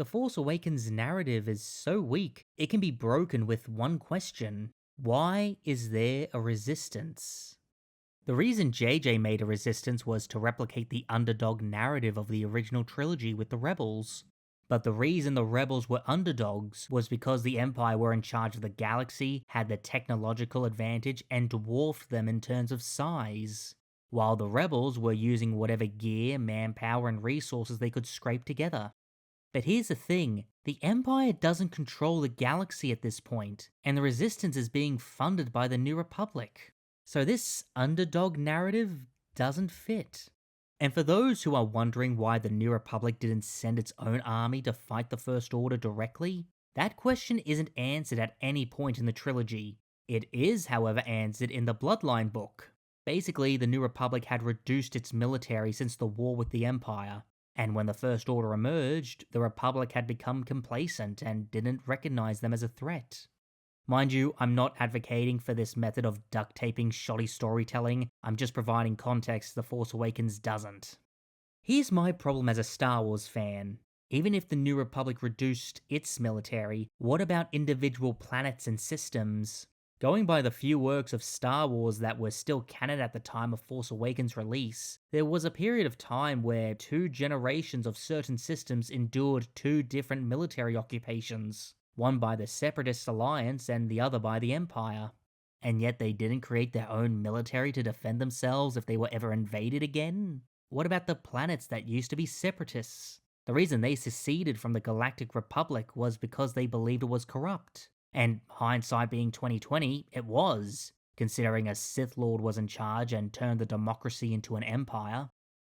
The Force Awakens narrative is so weak, it can be broken with one question. Why is there a resistance? The reason JJ made a resistance was to replicate the underdog narrative of the original trilogy with the Rebels. But the reason the Rebels were underdogs was because the Empire were in charge of the galaxy, had the technological advantage, and dwarfed them in terms of size. While the Rebels were using whatever gear, manpower, and resources they could scrape together. But here's the thing, the Empire doesn't control the galaxy at this point, and the Resistance is being funded by the New Republic. So this underdog narrative doesn't fit. And for those who are wondering why the New Republic didn't send its own army to fight the First Order directly, that question isn't answered at any point in the trilogy. It is, however, answered in the Bloodline book. Basically, the New Republic had reduced its military since the war with the Empire, and when the First Order emerged, the Republic had become complacent and didn't recognize them as a threat. Mind you, I'm not advocating for this method of duct taping shoddy storytelling, I'm just providing context The Force Awakens doesn't. Here's my problem as a Star Wars fan. Even if the New Republic reduced its military, what about individual planets and systems? Going by the few works of Star Wars that were still canon at the time of Force Awakens release, there was a period of time where two generations of certain systems endured two different military occupations, one by the Separatist Alliance and the other by the Empire. And yet they didn't create their own military to defend themselves if they were ever invaded again? What about the planets that used to be separatists? The reason they seceded from the Galactic Republic was because they believed it was corrupt. And hindsight being 2020, it was, considering a Sith Lord was in charge and turned the democracy into an empire.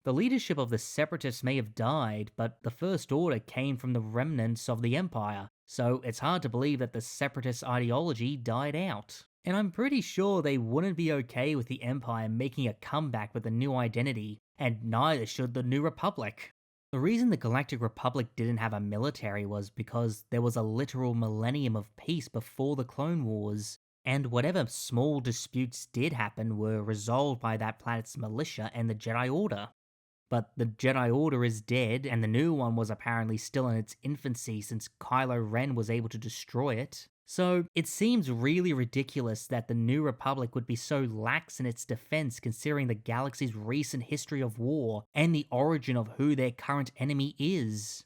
The leadership of the Separatists may have died, but the First Order came from the remnants of the Empire, so it's hard to believe that the Separatist ideology died out. And I'm pretty sure they wouldn't be okay with the Empire making a comeback with a new identity, and neither should the New Republic. The reason the Galactic Republic didn't have a military was because there was a literal millennium of peace before the Clone Wars, and whatever small disputes did happen were resolved by that planet's militia and the Jedi Order. But the Jedi Order is dead, and the new one was apparently still in its infancy since Kylo Ren was able to destroy it. So it seems really ridiculous that the New Republic would be so lax in its defense considering the galaxy's recent history of war and the origin of who their current enemy is.